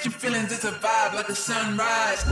get your feelings, it's a vibe like a sunrise.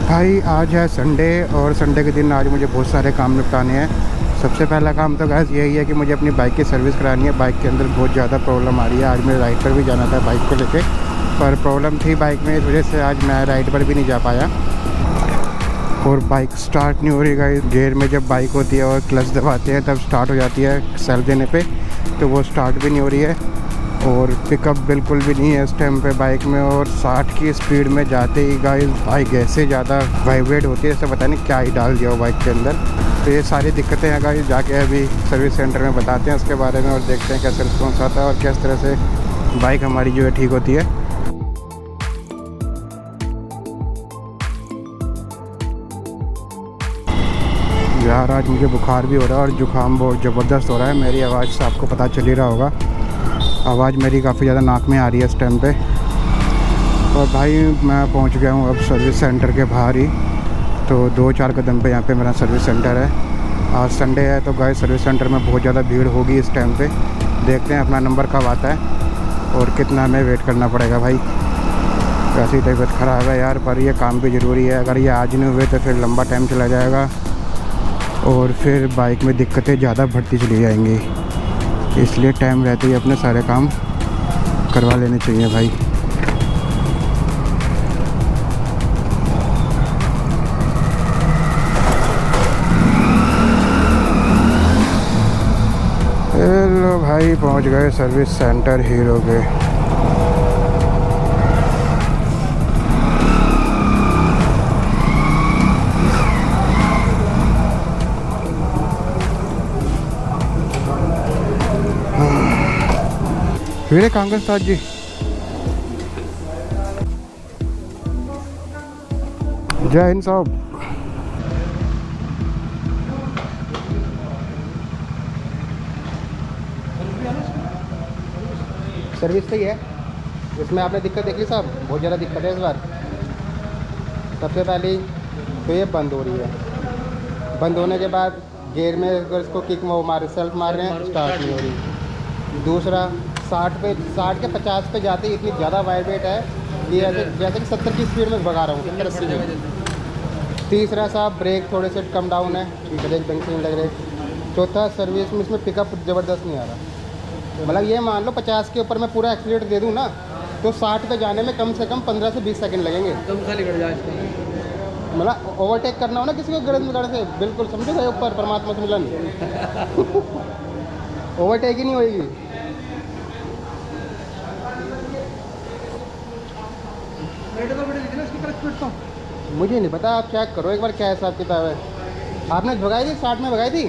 भाई आज है संडे और संडे के दिन आज मुझे बहुत सारे काम निपटाने हैं। सबसे पहला काम तो गैस यही है कि मुझे अपनी बाइक की सर्विस करानी है। बाइक के अंदर बहुत ज़्यादा प्रॉब्लम आ रही है। आज मेरे राइड पर भी जाना था बाइक को लेके, पर प्रॉब्लम थी बाइक में, इस वजह से आज मैं राइड पर भी नहीं जा पाया। और बाइक स्टार्ट नहीं हो रही गाइस। गियर में जब बाइक होती है और क्लच दबाते हैं तब स्टार्ट हो जाती है, सेल्फ देने पे तो वो स्टार्ट भी नहीं हो रही है। और पिकअप बिल्कुल भी नहीं है इस टाइम पे बाइक में। और 60 की स्पीड में जाते ही गाइस बाइक ऐसे ज़्यादा वाइब्रेट होती है, जैसे पता नहीं क्या ही डाल दिया हो बाइक के अंदर। तो ये सारी दिक्कतें हैं गाइस, जाके अभी सर्विस सेंटर में बताते हैं उसके बारे में और देखते हैं कैसे रिस्पॉन्स आता है और किस तरह से बाइक हमारी जो है ठीक होती है। यार आज मुझे बुखार भी हो रहा है और जुकाम बहुत ज़बरदस्त हो रहा है। मेरी आवाज़ से आपको पता चल ही रहा होगा, आवाज़ मेरी काफ़ी ज़्यादा नाक में आ रही है इस टाइम पे। और भाई मैं पहुंच गया हूं अब सर्विस सेंटर के बाहर ही, तो 2-4 कदम पे यहाँ पे मेरा सर्विस सेंटर है। आज संडे है तो गाइस सर्विस सेंटर में बहुत ज़्यादा भीड़ होगी इस टाइम पे। देखते हैं अपना नंबर कब आता है और कितना हमें वेट करना पड़ेगा। भाई वैसी तबीयत ख़राब है यार, पर ये काम भी ज़रूरी है। अगर ये आज नहीं हुए तो फिर लंबा टाइम चला जाएगा और फिर बाइक में दिक्कतें ज़्यादा बढ़ती चली जाएंगी। इसलिए टाइम रहते ही अपने सारे काम करवा लेने चाहिए भाई। हेलो भाई, पहुंच गए सर्विस सेंटर हीरो के। वीरे कांग्रेस उस्ताद जी, जय हिंद साहब। सर्विस सही है, इसमें आपने दिक्कत देख ली साहब, बहुत ज़्यादा दिक्कत है इस बार। सबसे पहली तो ये बंद हो रही है, बंद होने के बाद गियर में अगर इसको किक मार सेल्फ मार रहे हैं स्टार्ट नहीं हो रही। दूसरा 60 के 50 पे जाते ही इतनी ज़्यादा वाइब्रेट है कि जैसे कि 70 की स्पीड में भगा रहा हूँ, 70-80 में। तीसरा साहब ब्रेक थोड़े से कम डाउन है, ब्रेक ढंग से नहीं लग रहे। चौथा सर्विस में इसमें पिकअप ज़बरदस्त नहीं आ रहा। मतलब ये मान लो 50 के ऊपर मैं पूरा एक्सीलेटर दे दूँ ना तो 60 पे जाने में कम से कम 15 से 20 सेकंड लगेंगे। मतलब ओवरटेक करना हो ना किसी को गड़ से, बिल्कुल समझो भाई ऊपर परमात्मा से मिलन ओवरटेक ही नहीं होएगी। मुझे नहीं पता, आप चेक करो एक बार क्या हिसाब किताब है। आपने भगाई थी 60 में भगाई थी?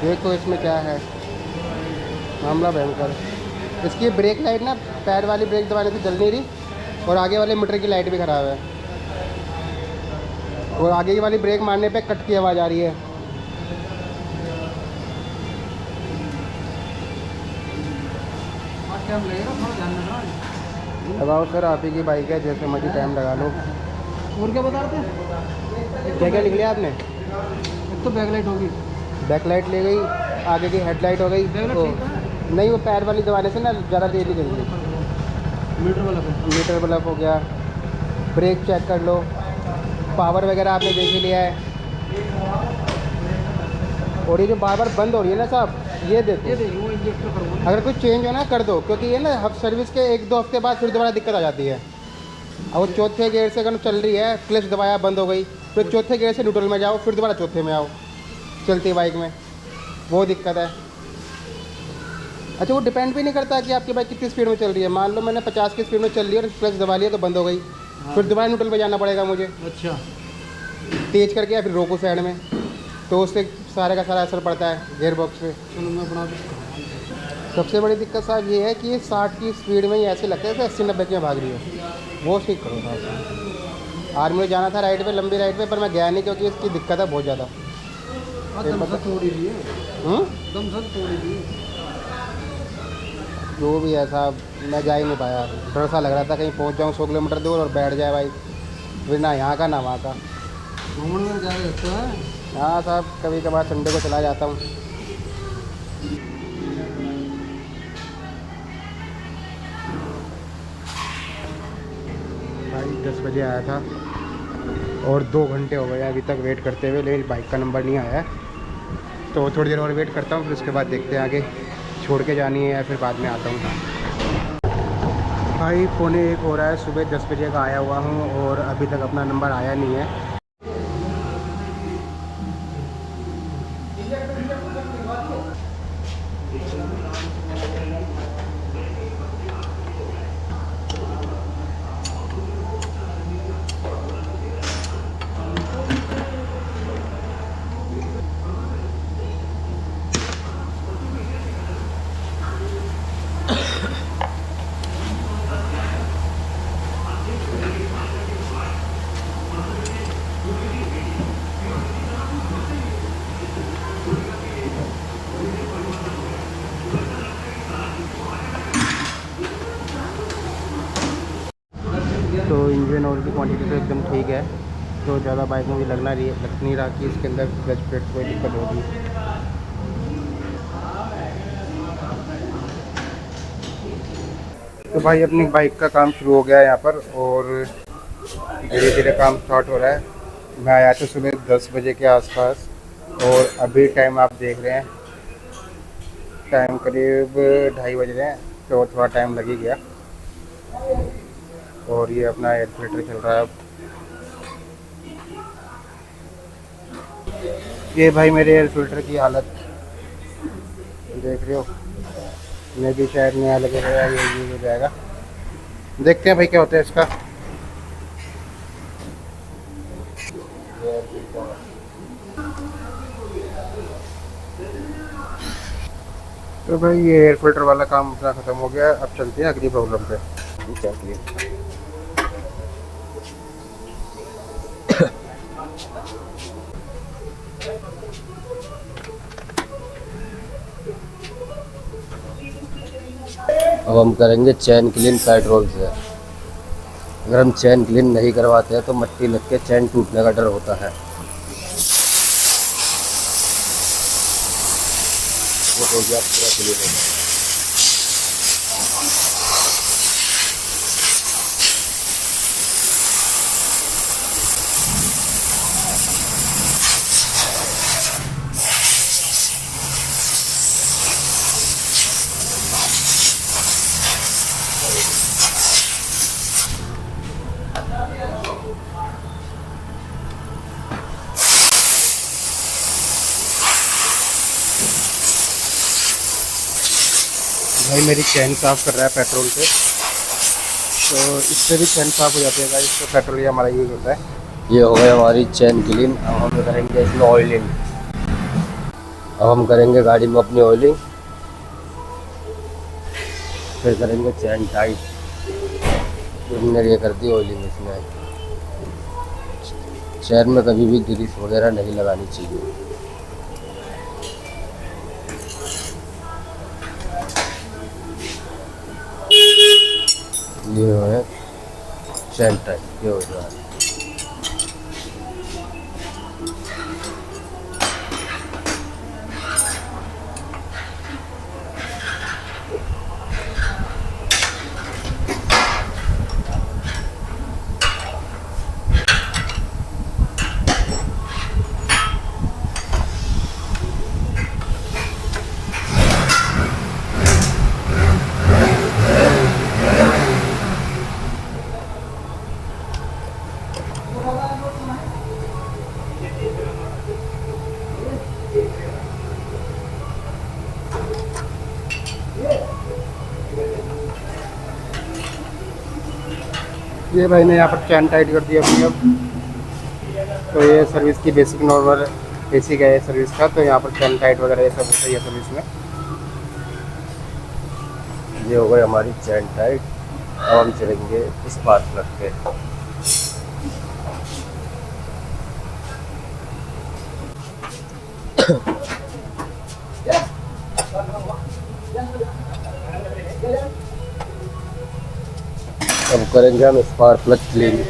देखो इसमें क्या है मामला भयंकर। इसकी ब्रेक लाइट ना पैड वाली ब्रेक दबाने से जल नहीं रही और आगे वाले मीटर की लाइट भी ख़राब है और आगे वाली ब्रेक मारने पे कट की आवाज़ आ रही है। लगाओ सर, आप ही की बाइक है, जैसे मर्जी टाइम लगा लो। और क्या बता रहे थे? क्या क्या लिख लिया आपने? एक तो बैकलाइट होगी, बैकलाइट ले गई, आगे की हेडलाइट हो गई। तो नहीं, वो पैर वाली दबाने से ना ज़्यादा देर नहीं चलती। मीटर बल्ब हो गया। ब्रेक चेक कर लो, पावर वगैरह आपने देख ही लिया है। और ये जो बार बार बंद हो रही है ना साहब, ये देखो, वो इंजेक्टर करूँगा। अगर कुछ चेंज होना कर दो, क्योंकि ये ना सर्विस के 1-2 हफ्ते बाद फिर दोबारा दिक्कत आ जाती है। अब वो चौथे गियर से अगर चल रही है, क्लच दबाया बंद हो गई, फिर चौथे गियर से न्यूट्रल में जाओ, फिर दोबारा चौथे में आओ चलती बाइक में, वो दिक्कत है। अच्छा, वो डिपेंड भी नहीं करता कि आपकी बाइक कितनी स्पीड में चल रही है। मान लो मैंने 50 की स्पीड में चल रही है और क्लच दबा लिया तो बंद हो गई, फिर दोबारा न्यूट्रल में जाना पड़ेगा मुझे। अच्छा, तेज करके या फिर रोको साइड में, तो उससे सारे का सारा असर पड़ता है गियर बॉक्स पे। चलो मैं बना सबसे बड़ी दिक्कत साहब ये है कि ये 60 की स्पीड में ही ऐसे लगता है जैसे 80-90 की में भाग रही है। वो ठीक करो साहब। आज मुझे जाना था राइड पे, लंबी राइड पे, पर मैं गया नहीं क्योंकि इसकी दिक्कत है बहुत ज़्यादा। दम से तोड़ी दी है, दम से तोड़ी दी है। जो भी है साहब, मैं जा ही नहीं पाया। डर सा लग रहा था कहीं पहुंच जाऊं 100 किलोमीटर दूर और बैठ जाए भाई, फिर ना यहाँ का ना वहाँ का। घूमने में ज़्यादा लगता है। हाँ साहब, कभी कभार संडे को चला जाता हूँ। भाई 10 बजे आया था और 2 घंटे हो गए अभी तक वेट करते हुए, लेकिन बाइक का नंबर नहीं आया है। तो थोड़ी देर और वेट करता हूँ, फिर उसके बाद देखते हैं आगे छोड़ के जानी है या फिर बाद में आता हूँ। भाई 1:45 हो रहा है, सुबह 10 बजे का आया हुआ हूँ और अभी तक अपना नंबर आया नहीं है। तो इंजन ऑयल की क्वांटिटी तो एकदम ठीक है, तो ज़्यादा बाइक में भी लग नहीं रहा कि इसके अंदर क्लच प्लेट कोई दिक्कत होगी। तो भाई अपनी बाइक का काम शुरू हो गया है यहाँ पर और धीरे धीरे काम स्टार्ट हो रहा है। मैं आया था सुबह 10 बजे के आसपास और अभी टाइम आप देख रहे हैं, टाइम करीब 2:30 बज रहे हैं, तो थोड़ा टाइम लग ही गया। और ये अपना एयर फिल्टर चल रहा है अब। ये भाई मेरे एयर फिल्टर की हालत देख रहे हो, मैं भी शायद नया लगेगा या ये यूज हो जाएगा। देखते हैं भाई क्या होता है इसका। तो भाई ये एयर फिल्टर वाला काम अपना ख़त्म हो गया, अब चलते हैं अगली प्रॉब्लम पे। चलिए। अब हम करेंगे चैन क्लीन पेट्रोल से। अगर हम चैन क्लीन नहीं करवाते हैं तो मट्टी लग के चैन टूटने का डर होता है। वो हो गया पूरा क्लीन हो गया। भाई मेरी चैन साफ़ कर रहा है पेट्रोल से, तो इससे भी चैन साफ़ हो जाती है गाइस, तो पेट्रोल ही हमारा यूज़ होता है। ये हो गई हमारी चैन क्लीन। अब हम करेंगे इसमें ऑयलिंग। अब हम करेंगे गाड़ी में अपनी ऑयलिंग, फिर करेंगे चैन टाइट। हमने ये कर दी ऑयलिंग। इसमें चैन में कभी भी ग्रीस वगैरह नहीं लगानी चाहिए। ये है चैन टाइट, ये हो रहा है। ये भाई ने यहाँ पर चैन टाइट कर दिया अपनी अब। तो ये सर्विस की बेसिक नॉर्मल बेसिक है ये सर्विस का, तो यहाँ पर चैन टाइट वगैरह ये सब होता है सर्विस में। ये हो गई हमारी चैन टाइट। अब हम चलेंगे स्पार्क प्लग पे। अब करेंगे हम स्पार्क प्लग क्लीन।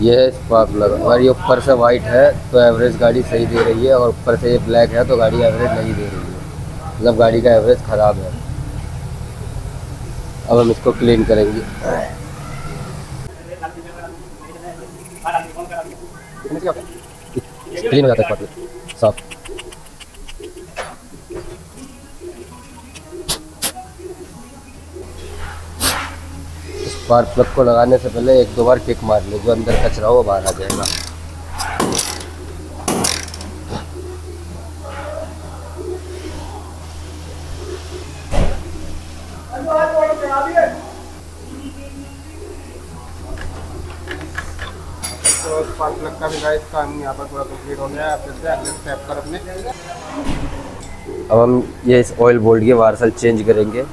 ये है स्पार्क प्लग। अगर ये ऊपर से वाइट है तो एवरेज गाड़ी सही दे रही है, और ऊपर से ये ब्लैक है तो गाड़ी एवरेज नहीं दे रही है, मतलब गाड़ी का एवरेज ख़राब है। अब हम इसको क्लीन करेंगे। क्लीन हो जाता है स्पार्क प्लग साफ। स्पार्क प्लग को लगाने से पहले 1-2 बार किक मार ले, जो अंदर कचरा हो वो बाहर आ जाएगा। तो स्पार्क प्लग का भी गाइस काम यहाँ पर पूरा कंप्लीट हो गया है। फिर से अगले स्टेप पर अपने अब हम ये इस ऑयल बोल्ट के वार्सल चेंज करेंगे।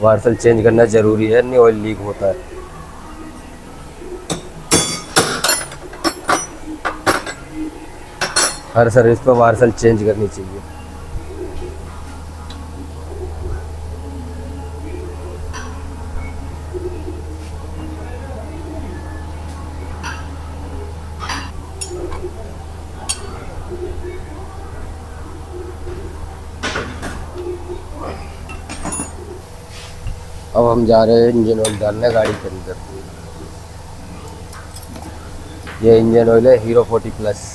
वार्सल चेंज करना ज़रूरी है, नहीं ऑयल लीक होता है। हर सर्विस पर वार्सल चेंज करनी चाहिए। अब हम जा रहे हैं इंजन ऑयल डालने गाड़ी के अंदर। ये इंजन ऑयल है hero 40+।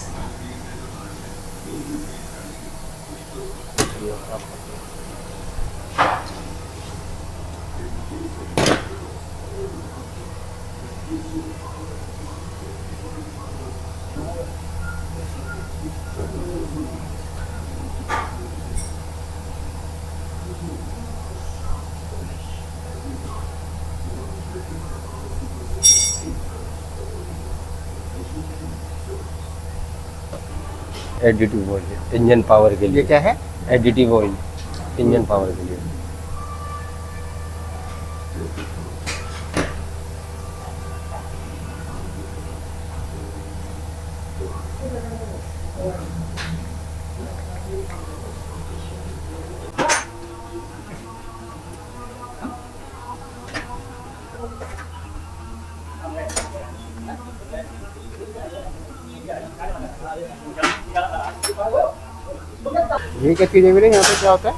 Additive oil engine power के लिए। ये क्या है? एडिटिव ऑयल इंजन पावर के लिए। ये क्या चीज़ है मेरे यहाँ पे, क्या होता है?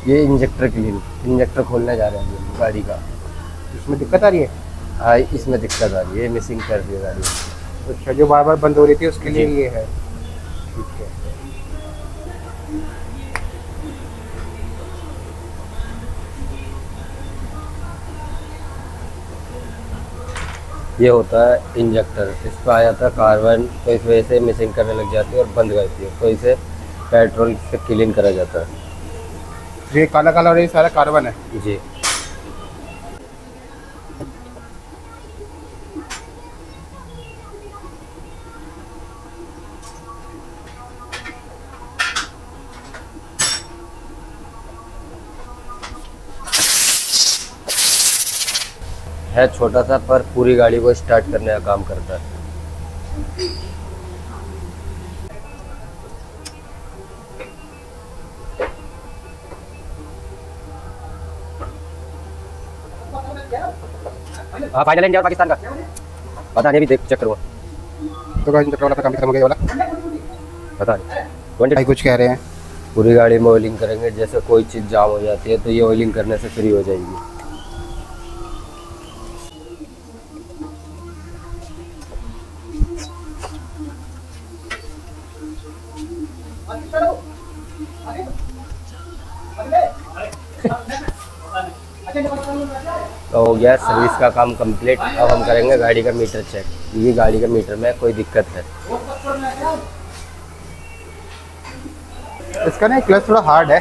ये इंजेक्टर क्लीन, इंजेक्टर खोलने जा रहे हैं हम गाड़ी का। इसमें दिक्कत आ रही है? हाँ, इसमें दिक्कत आ रही है, मिसिंग कर रही है गाड़ी। अच्छा, जो बार बार बंद हो रही थी उसके लिए जी। ये है। ठीक है। ये होता है इंजेक्टर। इस पर आ जाता है कार्बन, तो इस वजह से मिसिंग करने लग जाती है और बंद करती है, तो इसे पेट्रोल से क्लीन करा जाता है। ये काला काला और ये सारा कार्बन है। जी। है छोटा सा, पर पूरी गाड़ी को स्टार्ट करने का काम करता है। हाँ, फाइनल इंडिया और पाकिस्तान का पता नहीं, अभी देख चेक करूँगा। तो गाइस पेट्रोल वाला काम खत्म हो गया वाला। पता नहीं भाई कुछ कह रहे हैं। पूरी गाड़ी में ऑयलिंग करेंगे। जैसे कोई चीज़ जाम हो जाती है तो ये ऑयलिंग करने से फ्री हो जाएगी। तो हो गया सर्विस का काम कंप्लीट। अब हम करेंगे गाड़ी का मीटर चेक। ये गाड़ी का मीटर में कोई दिक्कत है। इसका ना क्लच थोड़ा हार्ड है।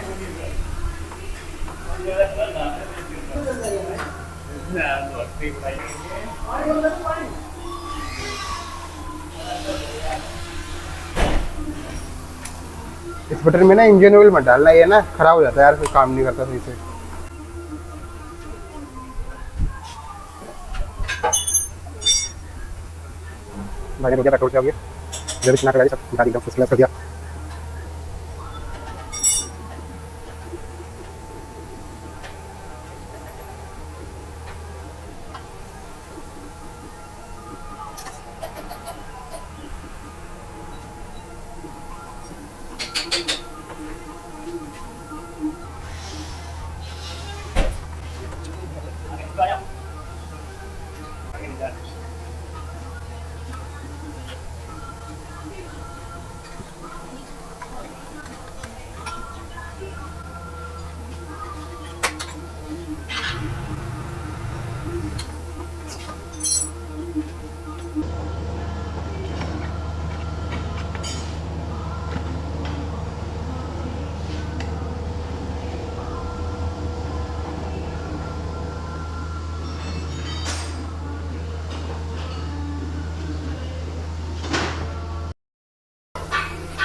इस बटन में ना इंजन ऑयल मत डालना, ये ना खराब हो जाता है यार, फिर काम नहीं करता सही से। भाई ने पेट्रोल से आ गया, जब इतना करा सब गाड़ी एकदम फुल कर दिया।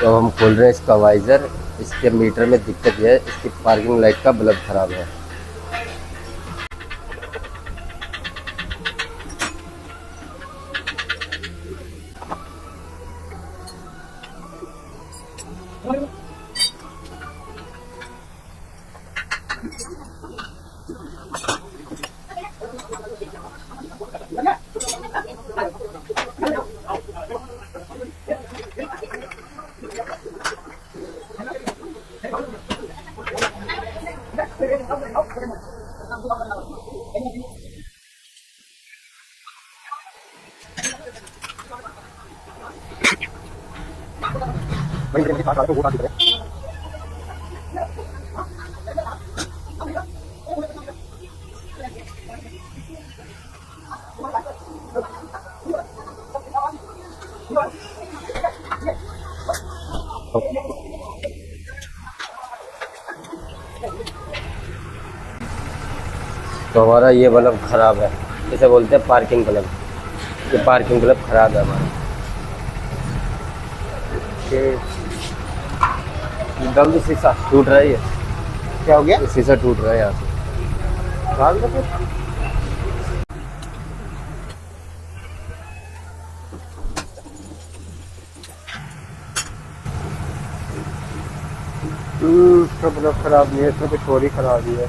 तो हम खोल रहे हैं इसका वाइज़र। इसके मीटर में दिक्कत यह है, इसकी पार्किंग लाइट का बल्ब खराब है। तो हमारा ये बल्ब ख़राब है, इसे बोलते हैं पार्किंग बल्ब। ये पार्किंग बल्ब ख़राब है हमारा। एकदम भी शीशा टूट रहा है। ये क्या हो गया? शीशा टूट रहा है यहाँ से। भाग दो फिर। इसका बल्ब खराब नहीं है, इसमें कुछ और ही खराबी है।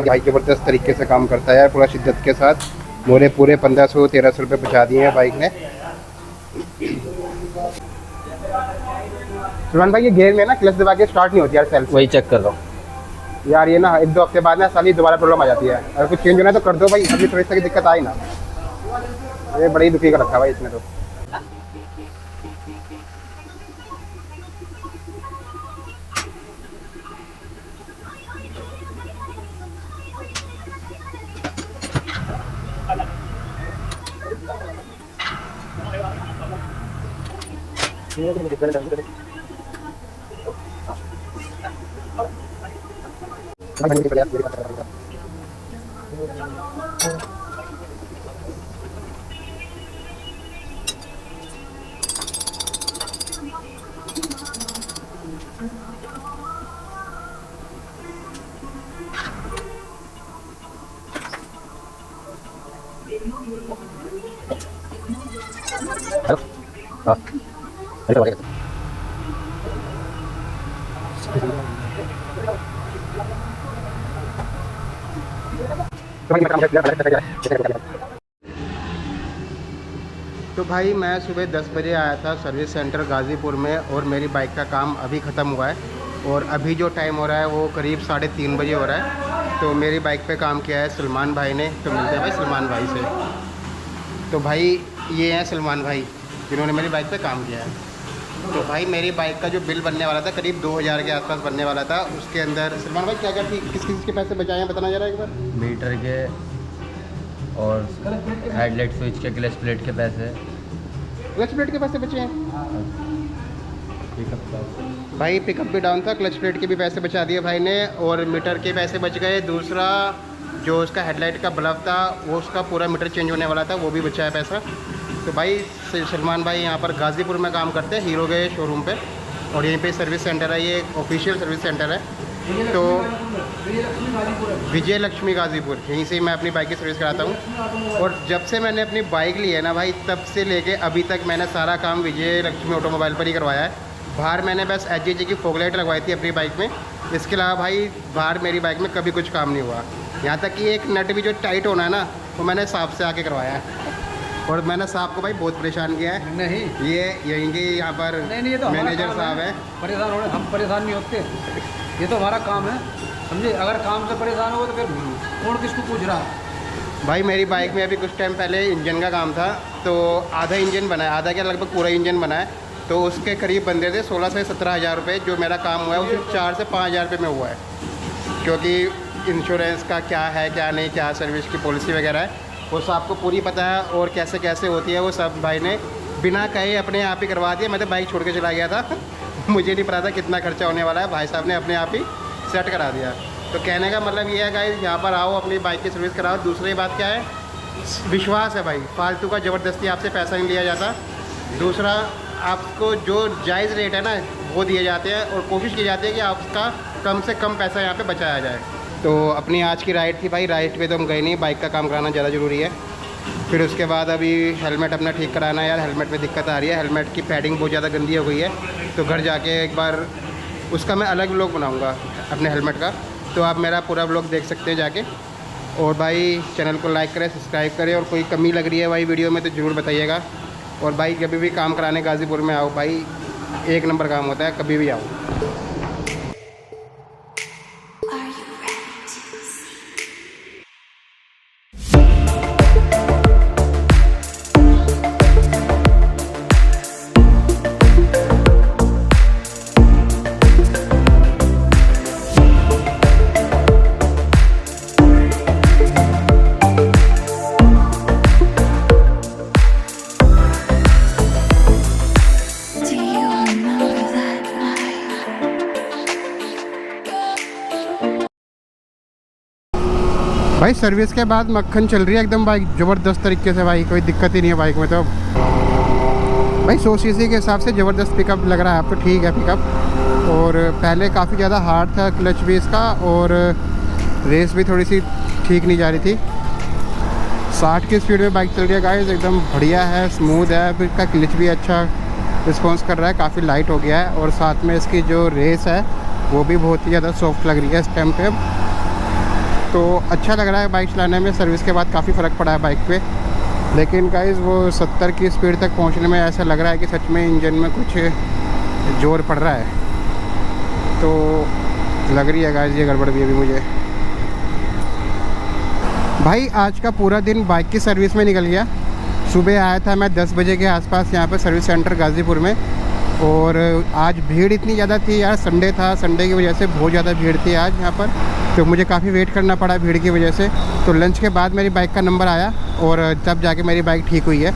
भाई जबरदस्त तरीके से काम करता है यार, पूरा शिद्दत के साथ। मोरे पूरे 1500-1300 रुपये पहुँचा दिए हैं बाइक ने। सुभान भाई ये गेयर में ना क्लच दबा के स्टार्ट नहीं होती यार सेल्फ। वही चेक कर रहा हूँ यार ये ना 1-2 हफ्ते बाद ना साली दोबारा प्रॉब्लम आ जाती है। अगर कुछ चेंज होना है तो कर दो भाई, अभी थोड़ी सी दिक्कत आई ना। ये बड़ी दुखी का रखा भाई इसने तो। हाँ ऐसे हो गया। तो भाई मैं सुबह 10 बजे आया था सर्विस सेंटर गाज़ीपुर में और मेरी बाइक का काम अभी ख़त्म हुआ है और अभी जो टाइम हो रहा है वो करीब 3:30 बजे हो रहा है। तो मेरी बाइक पे काम किया है सलमान भाई ने। तो मिलते हैं भाई सलमान भाई से। तो भाई ये हैं सलमान भाई जिन्होंने मेरी बाइक पे काम किया है। तो भाई मेरी बाइक का जो बिल बनने वाला था करीब 2000 के आसपास बनने वाला था। उसके अंदर सलमान भाई क्या क्या ठीक किस किस के पैसे बचाए हैं बताना जरा एक बार। मीटर के और हेडलाइट स्विच के क्लच प्लेट के पैसे। क्लच प्लेट के पैसे बचे हैं पिकअप भाई। पिकअप भी डाउन था, क्लच प्लेट के भी पैसे बचा दिए भाई ने और मीटर के पैसे बच गए। दूसरा जो उसका हेडलाइट का बल्ब था वो उसका पूरा मीटर चेंज होने वाला था, वो भी बचा है पैसा। तो भाई सलमान भाई यहाँ पर गाज़ीपुर में काम करते हैं हीरो के शोरूम पे और यहीं पे सर्विस सेंटर है, ये ऑफिशियल सर्विस सेंटर है। तो विजय लक्ष्मी गाज़ीपुर, यहीं से मैं अपनी बाइक की सर्विस कराता हूँ। और जब से मैंने अपनी बाइक ली है ना भाई तब से लेके अभी तक मैंने सारा काम विजय लक्ष्मी ऑटोमोबाइल पर ही करवाया है। बाहर मैंने बस HJG की फॉग लाइट लगवाई थी अपनी बाइक में, इसके अलावा भाई बाहर मेरी बाइक में कभी कुछ काम नहीं हुआ। यहाँ तक कि एक नट भी जो टाइट होना है ना वो मैंने सांप से आके करवाया है और मैंने साहब को भाई बहुत परेशान किया है। नहीं ये यहीं के यहाँ पर नहीं तो मैनेजर साहब है। परेशान होने हम परेशान नहीं होते, ये तो हमारा काम है समझे। अगर काम से परेशान हो तो फिर कौन किसको पूछ रहा है। भाई मेरी बाइक में अभी कुछ टाइम पहले इंजन का काम था, तो आधा इंजन बना है, आधा क्या लगभग पूरा इंजन बना है। तो उसके करीब बंदे थे 16 से 17 हज़ार रुपये। जो मेरा काम हुआ है वो सिर्फ 4 से 5 हज़ार रुपये में हुआ है, क्योंकि इंश्योरेंस का क्या है क्या नहीं, क्या सर्विस की पॉलिसी वगैरह है वो सब को पूरी पता है और कैसे कैसे होती है वो सब भाई ने बिना कहे अपने आप ही करवा दिया। मैं तो बाइक छोड़ के चला गया था मुझे नहीं पता था कितना खर्चा होने वाला है, भाई साहब ने अपने आप ही सेट करा दिया। तो कहने का मतलब ये है गाइस यहाँ पर आओ अपनी बाइक की सर्विस कराओ। दूसरी बात क्या है, विश्वास है भाई, फालतू का ज़बरदस्ती आपसे पैसा नहीं लिया जाता। दूसरा आपको जो जायज़ रेट है ना वो दिए जाते हैं और कोशिश की जाती है कि आपका कम से कम पैसा यहाँ पे बचाया जाए। तो अपनी आज की राइड थी भाई, राइड पे तो हम गए नहीं, बाइक का काम कराना ज़्यादा ज़रूरी है। फिर उसके बाद अभी हेलमेट अपना ठीक कराना है यार, हेलमेट में दिक्कत आ रही है, हेलमेट की पैडिंग बहुत ज़्यादा गंदी हो गई है। तो घर जाके एक बार उसका मैं अलग व्लॉग बनाऊँगा अपने हेलमेट का, तो आप मेरा पूरा व्लॉग देख सकते हैं जाके। और भाई चैनल को लाइक करें, सब्सक्राइब करें और कोई कमी लग रही है भाई वीडियो में तो ज़रूर बताइएगा। और भाई कभी भी काम कराने गाज़ीपुर में आओ भाई, एक नंबर काम होता है, कभी भी आओ। भाई सर्विस के बाद मक्खन चल रही है एकदम बाइक ज़बरदस्त तरीके से भाई, कोई दिक्कत ही नहीं है बाइक में। तो भाई 100 सीसी के हिसाब से ज़बरदस्त पिकअप लग रहा है, अब तो ठीक है पिकअप। और पहले काफ़ी ज़्यादा हार्ड था क्लच भी इसका और रेस भी थोड़ी सी ठीक नहीं जा रही थी। 60 की स्पीड में बाइक चल रही है गाइस, एकदम बढ़िया है, स्मूथ है। फिर इसका क्लच भी अच्छा रिस्पॉन्स कर रहा है, काफ़ी लाइट हो गया है। और साथ में इसकी जो रेस है वो भी बहुत ही ज़्यादा सॉफ्ट लग रही है इस टाइम पे। तो अच्छा लग रहा है बाइक चलाने में। सर्विस के बाद काफ़ी फ़र्क पड़ा है बाइक पे, लेकिन गाइस वो 70 की स्पीड तक पहुंचने में ऐसा लग रहा है कि सच में इंजन में कुछ जोर पड़ रहा है। तो लग रही है गाइस ये गड़बड़ भी अभी मुझे। भाई आज का पूरा दिन बाइक की सर्विस में निकल गया। सुबह आया था मैं 10 बजे के आसपास यहाँ पर सर्विस सेंटर गाज़ीपुर में, और आज भीड़ इतनी ज़्यादा थी यार, संडे था, संडे की वजह से बहुत ज़्यादा भीड़ थी आज यहाँ पर। तो मुझे काफ़ी वेट करना पड़ा भीड़ की वजह से। तो लंच के बाद मेरी बाइक का नंबर आया और तब जाके मेरी बाइक ठीक हुई है।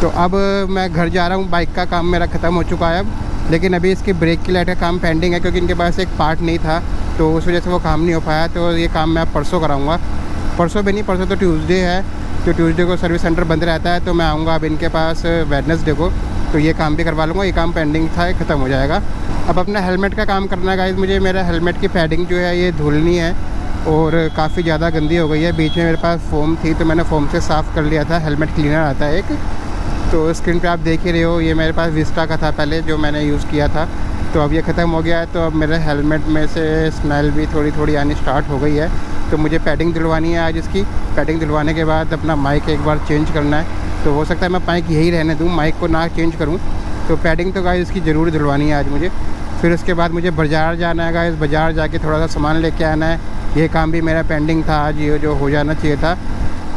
तो अब मैं घर जा रहा हूँ, बाइक का काम मेरा ख़त्म हो चुका है अब। लेकिन अभी इसकी ब्रेक की लाइट का काम पेंडिंग है, क्योंकि इनके पास एक पार्ट नहीं था तो उस वजह से वो काम नहीं हो पाया। तो ये काम मैं परसों कराऊँगा, परसों भी नहीं, परसों तो ट्यूसडे है, तो ट्यूसडे को सर्विस सेंटर बंद रहता है, तो मैं आऊँगा अब इनके पास वेडनेसडे को, तो ये काम भी करवा लूँगा। ये काम पेंडिंग था, ख़त्म हो जाएगा। अब अपना हेलमेट का काम करना है गाइस मुझे। मेरा हेलमेट की पैडिंग जो है ये धुलनी है और काफ़ी ज़्यादा गंदी हो गई है। बीच में मेरे पास फोम थी तो मैंने फोम से साफ़ कर लिया था। हेलमेट क्लीनर आता है एक, तो स्क्रीन पे आप देख ही रहे हो, ये मेरे पास विस्टा का था पहले जो मैंने यूज़ किया था, तो अब ये ख़त्म हो गया है। तो अब मेरे हेलमेट में से स्मेल भी थोड़ी थोड़ी आनी स्टार्ट हो गई है, तो मुझे पैडिंग दिलवानी है आज इसकी। पैडिंग दिलवाने के बाद अपना माइक एक बार चेंज करना है, तो हो सकता है मैं माइक यही रहने दूँ, माइक को ना चेंज करूँ। तो पैडिंग तो गाइस इसकी ज़रूर दिलवानी है आज मुझे। फिर उसके बाद मुझे बाज़ार जाना है गाइस, बाज़ार जाके थोड़ा सा सामान लेके आना है। ये काम भी मेरा पेंडिंग था आज, ये जो हो जाना चाहिए था,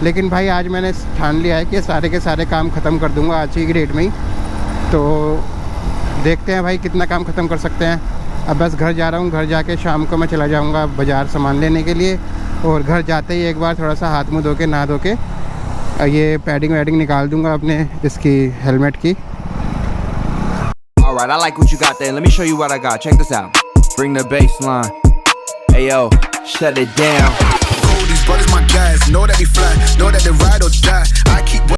लेकिन भाई आज मैंने ठान लिया है कि सारे के सारे काम ख़त्म कर दूँगा आज ही की डेट में ही। तो देखते हैं भाई कितना काम ख़त्म कर सकते हैं। अब बस घर जा रहा हूँ, घर जाके शाम को मैं चला जाऊँगा बाज़ार सामान लेने के लिए, और घर जाते ही एक बार थोड़ा सा हाथ मुँह धो के नहा धो के ये पैडिंग वैडिंग निकाल दूँगा अपने इसकी हेलमेट की। Alright, I like what you got there. Let me show you what I got. Check this out. Bring the bass line. Hey yo, shut it down. These brothers my guys, know that we fly, know that they ride or die. I keep